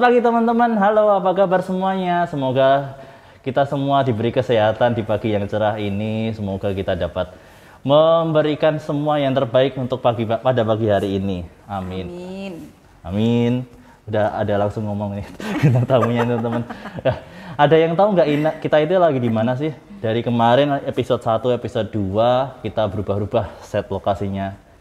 Selamat pagi teman-teman, halo apa kabar semuanya? Semoga kita semua diberi kesehatan di pagi yang cerah ini. Semoga kita dapat memberikan semua yang terbaik untuk pada pagi hari ini. Amin. Amin. Amin. Udah ada langsung ngomong nih tentang tamunya teman-teman. Ada yang tahu nggak kita itu lagi di mana sih? Dari kemarin episode 1, episode 2 kita berubah-ubah set lokasinya.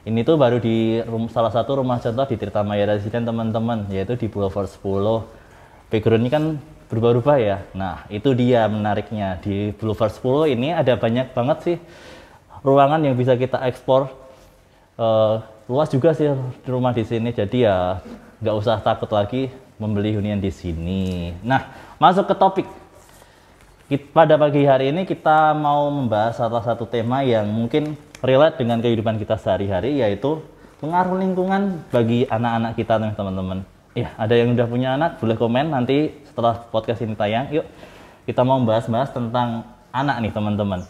Ini tuh baru di salah satu rumah contoh di Tirtamaya Residen teman-teman, yaitu di Boulevard 10. Background-nya kan berubah-ubah ya. Nah, itu dia menariknya. Di Boulevard 10 ini ada banyak banget sih ruangan yang bisa kita eksplor. Luas juga sih rumah di sini, jadi ya nggak usah takut lagi membeli hunian di sini. Nah, masuk ke topik. Pada pagi hari ini kita mau membahas salah satu tema yang mungkin relate dengan kehidupan kita sehari-hari, yaitu pengaruh lingkungan bagi anak-anak kita nih teman-teman. Ya, ada yang udah punya anak, boleh komen nanti setelah podcast ini tayang. Yuk, kita mau bahas-bahas tentang anak nih teman-teman.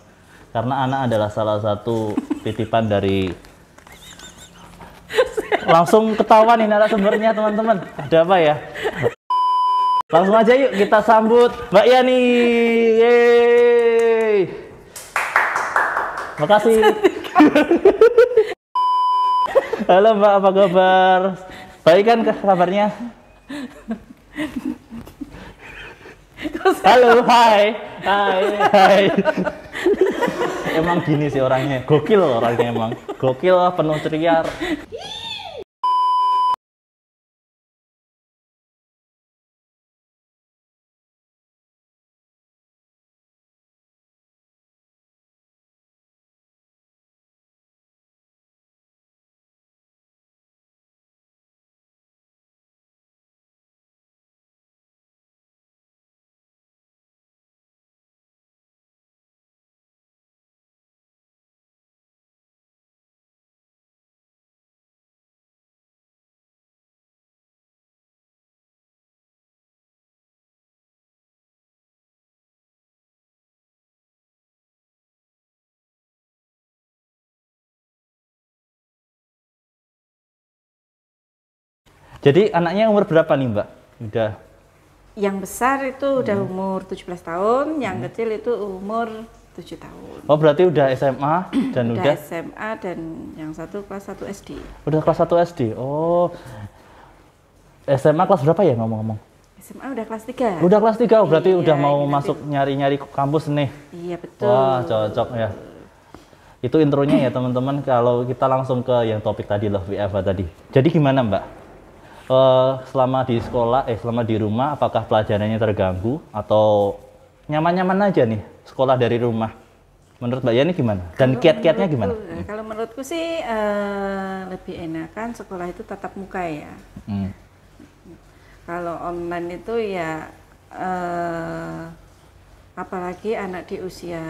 Karena anak adalah salah satu titipan dari... Langsung ketahuan nih narasumbernya teman-teman. Ada apa ya? Langsung aja yuk kita sambut Mbak Yani. Yeay. Makasih. Halo Mbak, apa kabar? Baik kan kabarnya? Halo, hai. Hai. Emang gini sih orangnya, gokil orangnya emang. Gokil, penuh ceria. Jadi anaknya umur berapa nih Mbak? Udah. Yang besar itu udah umur 17 tahun, yang kecil itu umur 7 tahun. Oh, berarti udah SMA dan udah SMA dan yang satu kelas 1 SD. Udah kelas 1 SD. Oh. SMA kelas berapa ya ngomong-ngomong? SMA udah kelas 3. Udah kelas 3, berarti Iya, udah mau nanti... masuk nyari-nyari kampus nih. Iya, betul. Wah, cocok ya. Itu intronya ya teman-teman. Kalau kita langsung ke yang topik tadi loh, WFH tadi. Jadi gimana Mbak? Selama di sekolah, selama di rumah, apakah pelajarannya terganggu atau nyaman-nyaman aja nih sekolah dari rumah? Menurut Mbak Yani gimana? Dan kiat-kiatnya gimana? Kalau menurutku sih lebih enakan sekolah itu tatap muka ya. Kalau online itu ya apalagi anak di usia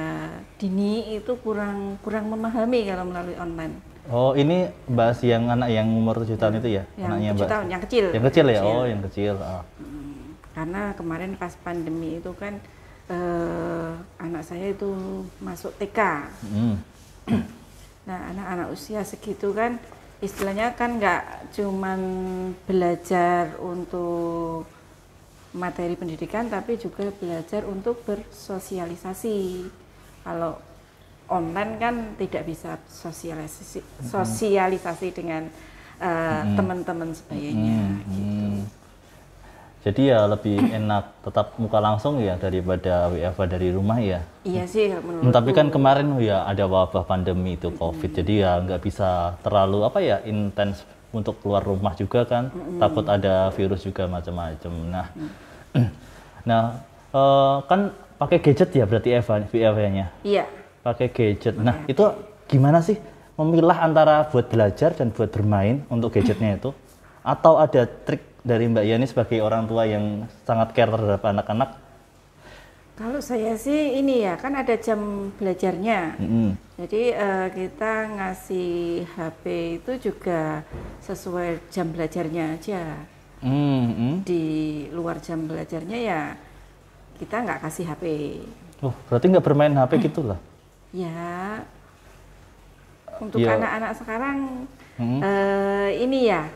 dini itu kurang memahami kalau melalui online. Oh, ini bahas yang anak yang umur 7 tahun itu ya? Yang 7 tahun, yang kecil. Yang kecil ya? Oh, yang kecil. Oh. Karena kemarin pas pandemi itu kan anak saya itu masuk TK. Nah, anak-anak usia segitu kan istilahnya kan nggak cuman belajar untuk materi pendidikan, tapi juga belajar untuk bersosialisasi. Kalau online kan tidak bisa sosialisasi dengan teman-teman sebayanya gitu. Jadi ya lebih enak tetap muka langsung ya daripada WFH dari rumah ya. Iya sih menurutku. Tapi kan kemarin ya ada wabah pandemi itu COVID, jadi ya nggak bisa terlalu intens untuk keluar rumah juga kan. Takut ada virus juga macam-macam. Nah, kan pakai gadget ya berarti WFH-nya. Iya. Pakai gadget. Nah, itu gimana sih memilah antara buat belajar dan buat bermain untuk gadgetnya itu? Atau ada trik dari Mbak Yani sebagai orang tua yang sangat care terhadap anak-anak? Kalau saya sih ini ya, kan ada jam belajarnya. Jadi kita ngasih HP itu juga sesuai jam belajarnya aja. Di luar jam belajarnya ya kita nggak kasih HP. Oh, berarti nggak bermain HP gitu lah? Ya, untuk anak-anak sekarang ini ya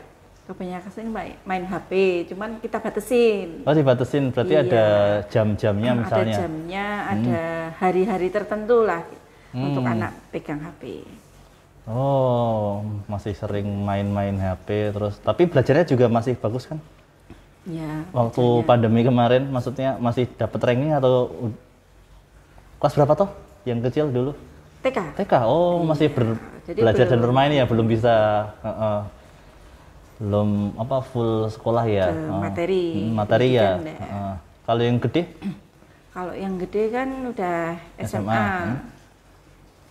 kebanyakan sih main HP, cuman kita batasin. Oh, dibatasin, berarti ada jam-jamnya misalnya? Ada jamnya, ada hari-hari tertentu lah untuk anak pegang HP. Oh, masih sering main-main HP terus, tapi belajarnya juga masih bagus kan? Ya. Waktu belajarnya. pandemi kemarin, maksudnya masih dapat ranking atau kelas berapa toh? Yang kecil dulu? TK. TK, oh masih Jadi belajar dan belum- bermain ya, belum bisa, belum apa full sekolah ya? Materi. Materi ya. Pendidikan, Kalau yang gede? Kalau yang gede kan udah SMA. SMA,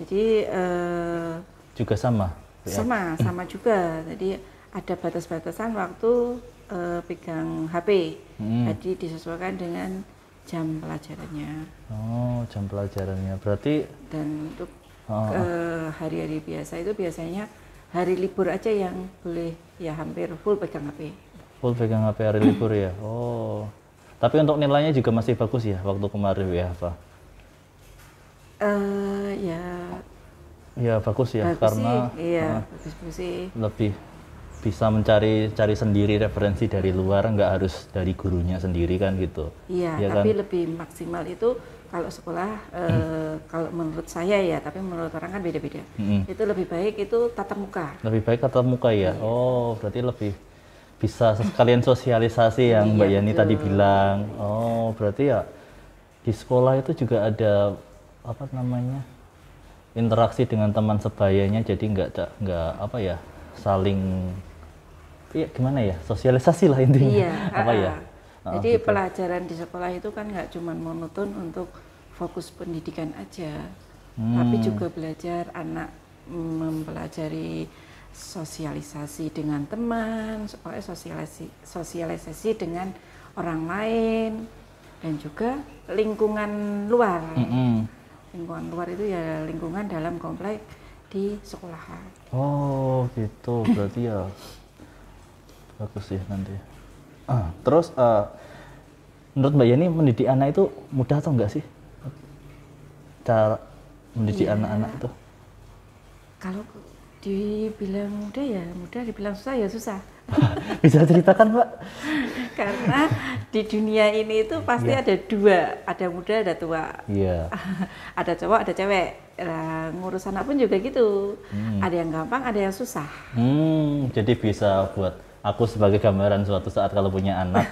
Jadi Juga sama? Ya? sama juga. Jadi ada batas-batasan waktu pegang HP. Jadi disesuaikan dengan jam pelajarannya. Oh, jam pelajarannya. Berarti Dan untuk hari-hari biasa itu biasanya hari libur aja yang boleh ya hampir full pegang HP. full pegang HP hari libur ya? Oh. Tapi untuk nilainya juga masih bagus ya waktu kemarin ya, Pak? Ya Ya bagus ya, bagus karena sih, iya bagus sih. lebih bisa cari sendiri referensi dari luar, nggak harus dari gurunya sendiri kan gitu. Iya, Ya tapi kan? lebih maksimal itu kalau sekolah, kalau menurut saya ya, tapi menurut orang kan beda-beda. Itu lebih baik itu tatap muka. Lebih baik tatap muka ya? Oh, berarti lebih bisa sekalian sosialisasi yang Mbak Yani tadi bilang. Oh, berarti ya di sekolah itu juga ada apa namanya interaksi dengan teman sebayanya, jadi nggak apa ya saling iya gimana ya sosialisasi lah intinya. Iya, apa ya? Jadi Gitu. pelajaran di sekolah itu kan nggak cuma monoton untuk fokus pendidikan aja, tapi juga belajar anak mempelajari sosialisasi dengan teman, supaya sosialisasi dengan orang lain, dan juga lingkungan luar. Lingkungan luar itu ya lingkungan dalam komplek di sekolahan. Oh gitu, berarti ya bagus sih nanti. Terus menurut Mbak Yani mendidik anak itu mudah atau enggak sih? Cara mendidik anak-anak itu? Kalau dibilang mudah ya mudah, dibilang susah ya susah. Bisa ceritakan Mbak? Karena di dunia ini itu pasti ada dua, ada muda, ada tua. Iya. Ada cowok, ada cewek. Nah, ngurus anak pun juga gitu. Ada yang gampang, ada yang susah. Jadi bisa buat aku sebagai gambaran suatu saat kalau punya anak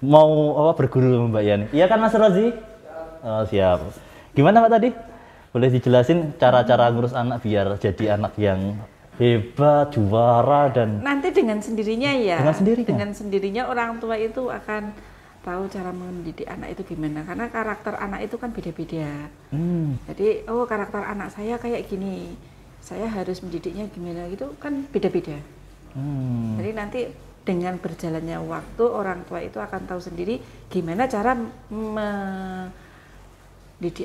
mau apa berguru sama Mbak Yani. Iya kan Mas Rozi? Oh, siap. Gimana Mbak tadi? Boleh dijelasin cara-cara ngurus anak biar jadi anak yang hebat, juara dan Nanti dengan sendirinya ya. Dengan sendirinya? Dengan sendirinya orang tua itu akan tahu cara mendidik anak itu gimana. Karena karakter anak itu kan beda-beda. Jadi, oh karakter anak saya kayak gini. Saya harus mendidiknya gimana gitu kan beda-beda. Jadi nanti dengan berjalannya waktu orang tua itu akan tahu sendiri gimana cara mendidik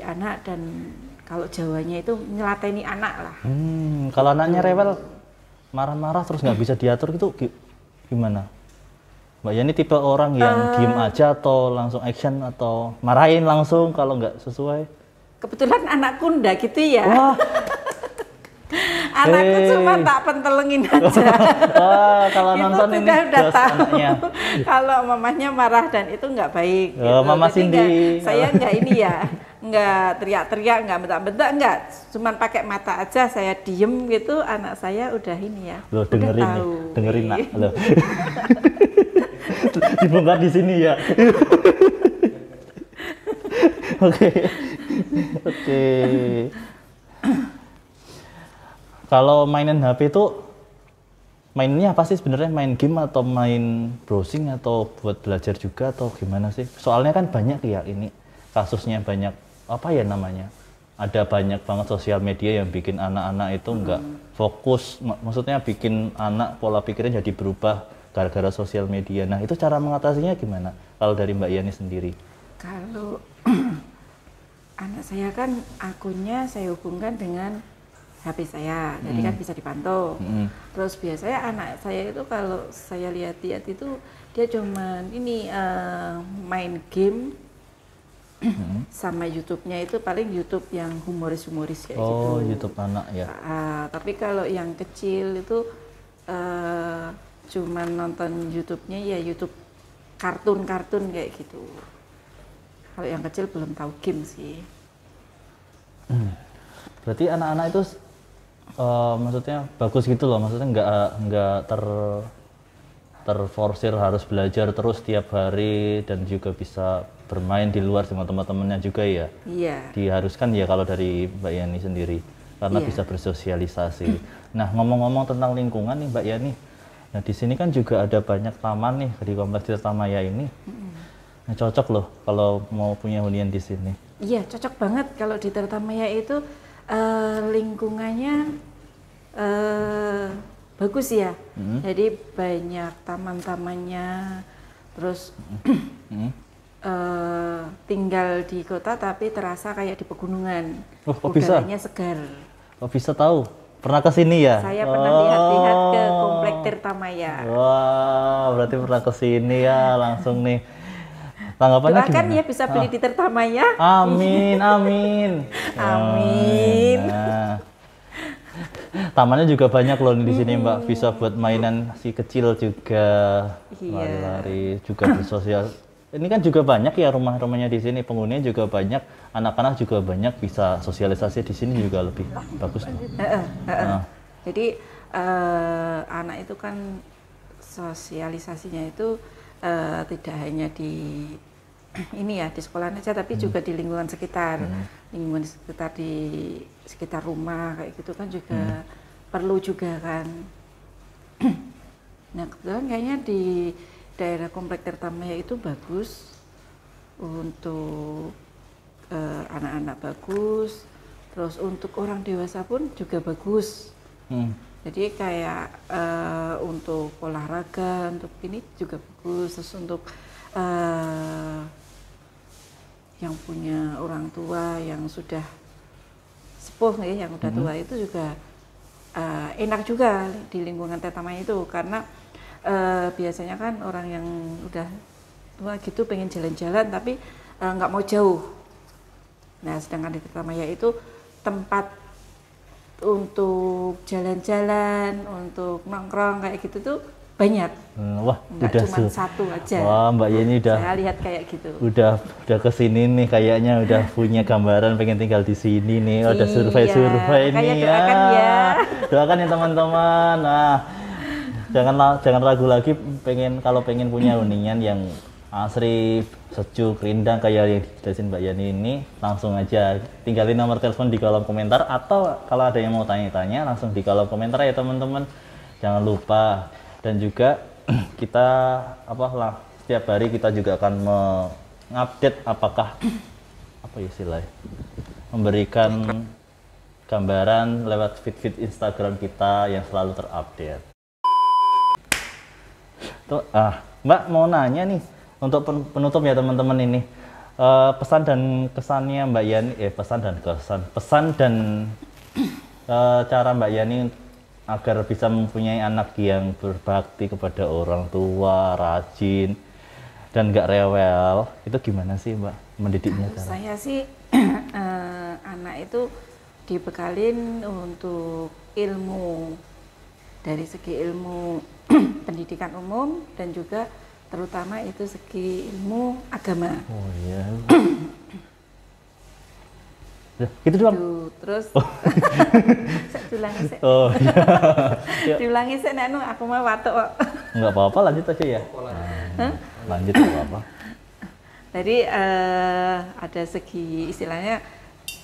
anak, dan kalau Jawanya itu nyelateni anak lah. Kalau anaknya rewel, marah-marah terus nggak bisa diatur itu gimana? Mbak Yani tipe orang yang diem aja atau langsung action atau marahin langsung kalau nggak sesuai? Kebetulan anakku ndak gitu ya. Wah, Anakku cuma tak pentelengin aja. wah kalau Itu nonton ini udah jos tahu. anaknya. Kalau mamahnya marah dan itu nggak baik. Oh, Mama Jadi Cindy. saya nggak ini ya, nggak teriak-teriak, nggak bentak-bentak, nggak. Cuman pakai mata aja saya diem gitu, anak saya udah ini ya. Loh, udah dengerin nih, tahu. dengerin nak. Loh. Dibongkar di sini ya. Oke. Oke. Kalau mainin HP itu mainnya apa sih sebenarnya? Main game atau main browsing atau buat belajar juga atau gimana sih? Soalnya kan banyak ya ini kasusnya, banyak apa ya namanya? Ada banyak banget sosial media yang bikin anak-anak itu nggak fokus, maksudnya bikin anak pola pikirnya jadi berubah gara-gara sosial media. Nah itu cara mengatasinya gimana? Kalau dari Mbak Yani sendiri? Kalau anak saya kan akunnya saya hubungkan dengan HP saya, jadi kan bisa dipantau. Terus biasanya anak saya itu kalau saya lihat-lihat itu dia cuman ini main game sama YouTube-nya itu paling YouTube yang humoris-humoris kayak gitu. Oh YouTube anak ya. Tapi kalau yang kecil itu cuman nonton YouTube-nya ya YouTube kartun-kartun kayak gitu. Kalau yang kecil belum tahu game sih. Berarti anak-anak itu maksudnya bagus gitu loh, maksudnya nggak terforsir harus belajar terus tiap hari dan juga bisa bermain di luar sama teman-temannya juga ya. Iya. Diharuskan ya kalau dari Mbak Yani sendiri karena bisa bersosialisasi. Nah, ngomong-ngomong tentang lingkungan nih Mbak Yani. Nah, di sini kan juga ada banyak taman nih di Kompleks Tirtamaya ini. Nah, cocok loh kalau mau punya hunian di sini. Iya, cocok banget kalau di Tirtamaya itu lingkungannya bagus ya. Jadi banyak taman-tamannya, terus tinggal di kota tapi terasa kayak di pegunungan. Udaranya segar. Oh, bisa tahu? Pernah ke sini ya? Saya pernah lihat-lihat ke Komplek Tirtamaya. Wah, berarti pernah ke sini ya langsung nih. Tanggapannya doakan gimana? Ya bisa beli di Tirtamaya. Amin, amin. Amin. Nah. Tamannya juga banyak loh di sini Mbak, bisa buat mainan si kecil juga, lari-lari, juga bersosial. Ini kan juga banyak ya rumah-rumahnya di sini, penghuninya juga banyak, anak-anak juga banyak, bisa sosialisasi di sini juga lebih bagus. Jadi anak itu kan sosialisasinya itu tidak hanya di ini ya di sekolah aja, tapi juga di lingkungan sekitar, lingkungan sekitar di sekitar rumah kayak gitu kan juga perlu juga kan. Nah kebetulan kayaknya di daerah Komplek Tirtamaya itu bagus untuk anak-anak bagus, terus untuk orang dewasa pun juga bagus. Jadi kayak untuk olahraga, untuk ini juga bagus, terus untuk yang punya orang tua yang sudah sepuh ya, yang udah tua itu juga enak juga di lingkungan Tirtamaya itu, karena biasanya kan orang yang udah tua gitu pengen jalan-jalan tapi nggak mau jauh. Nah sedangkan di Tirtamaya itu tempat untuk jalan-jalan, untuk nongkrong kayak gitu tuh banyak. Wah, nggak cuma satu aja. Wah, Mbak Yeni udah. Saya lihat kayak gitu. Udah kesini nih, kayaknya udah punya gambaran pengen tinggal di sini nih. Udah survei nih ya. Doakan ya teman-teman. Nah, jangan ragu lagi kalau pengen punya hunian yang asri, sejuk, rindang kayak yang dijelasin Mbak Yani ini, langsung aja tinggalin nomor telepon di kolom komentar, atau kalau ada yang mau tanya-tanya langsung di kolom komentar ya teman-teman. Jangan lupa. Dan juga kita setiap hari kita juga akan mengupdate apakah istilahnya memberikan gambaran lewat feed Instagram kita yang selalu terupdate. Tuh, Mbak mau nanya nih untuk penutup ya teman-teman ini, pesan dan kesannya Mbak Yani, pesan dan cara Mbak Yani agar bisa mempunyai anak yang berbakti kepada orang tua, rajin, dan nggak rewel, itu gimana sih Mbak mendidiknya? Saya sih anak itu dibekalin untuk ilmu, dari segi ilmu pendidikan umum dan juga terutama itu segi ilmu agama. Oh iya. Gitu doang. Terus diulangi sih. Oh iya. Diulangi sih aku mau watuk kok. Enggak apa-apa, lanjut aja ya. Lanjut enggak apa-apa. Jadi ada segi istilahnya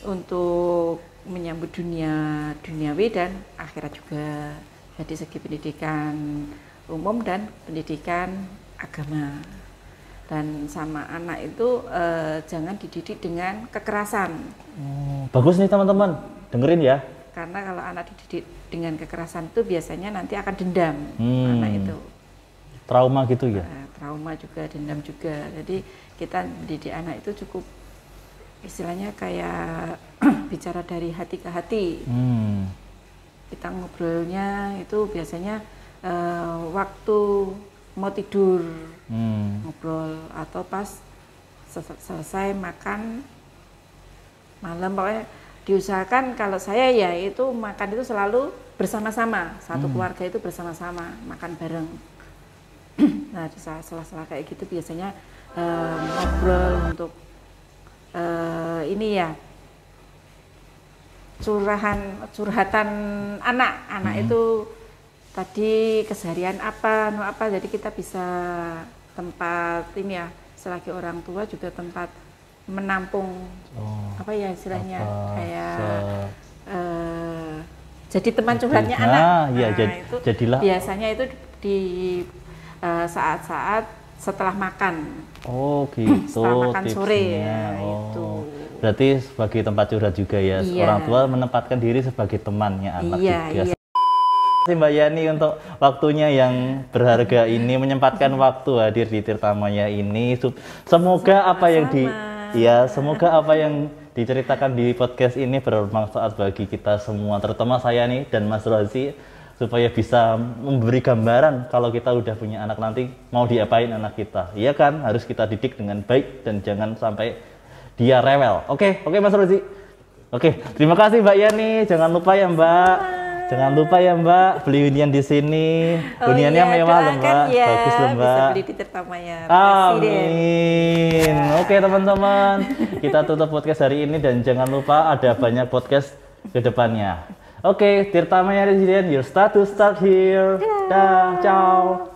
untuk menyambut duniawi dan akhirat juga. Jadi segi pendidikan umum dan pendidikan agama. Dan sama anak itu jangan dididik dengan kekerasan. Bagus nih teman-teman, dengerin ya. Karena kalau anak dididik dengan kekerasan itu biasanya nanti akan dendam anak itu. Trauma gitu ya? Trauma juga, dendam juga. Jadi kita mendidik anak itu cukup istilahnya kayak bicara dari hati ke hati. Kita ngobrolnya itu biasanya waktu mau tidur, ngobrol, atau pas selesai makan malam. Pokoknya diusahakan, kalau saya ya itu makan itu selalu bersama-sama, satu keluarga itu bersama-sama makan bareng. Nah di sela-sela kayak gitu biasanya ngobrol untuk ini ya curhatan anak itu tadi keseharian apa jadi kita bisa tempat ini ya selagi orang tua juga tempat menampung apa ya istilahnya kayak jadi teman curhatnya anak. Ya, itu jadilah biasanya itu di saat-saat setelah makan. Oh gitu. Setelah makan sore ya, itu. Berarti sebagai tempat curhat juga ya. Iya. Orang tua menempatkan diri sebagai temannya anak juga. Iya. Terima kasih Mbak Yani untuk waktunya yang berharga ini, menyempatkan waktu hadir di Tirtamaya ini. Semoga apa yang semoga apa yang diceritakan di podcast ini bermanfaat bagi kita semua, terutama saya nih dan Mas Rozi, supaya bisa memberi gambaran kalau kita udah punya anak nanti mau diapain anak kita. Iya kan, harus kita didik dengan baik dan jangan sampai dia rewel. Oke Mas Rozi. Oke, terima kasih Mbak Yani. Jangan lupa ya Mbak. Jangan lupa ya Mbak, beli hunian di sini. Huniannya mewah loh Mbak. Ya, bagus loh Mbak. Bisa beli di Tirtamaya. Amin. Oke teman-teman, kita tutup podcast hari ini dan jangan lupa ada banyak podcast ke depannya. Oke, Tirtamaya Resident, your start here. Dah, ciao.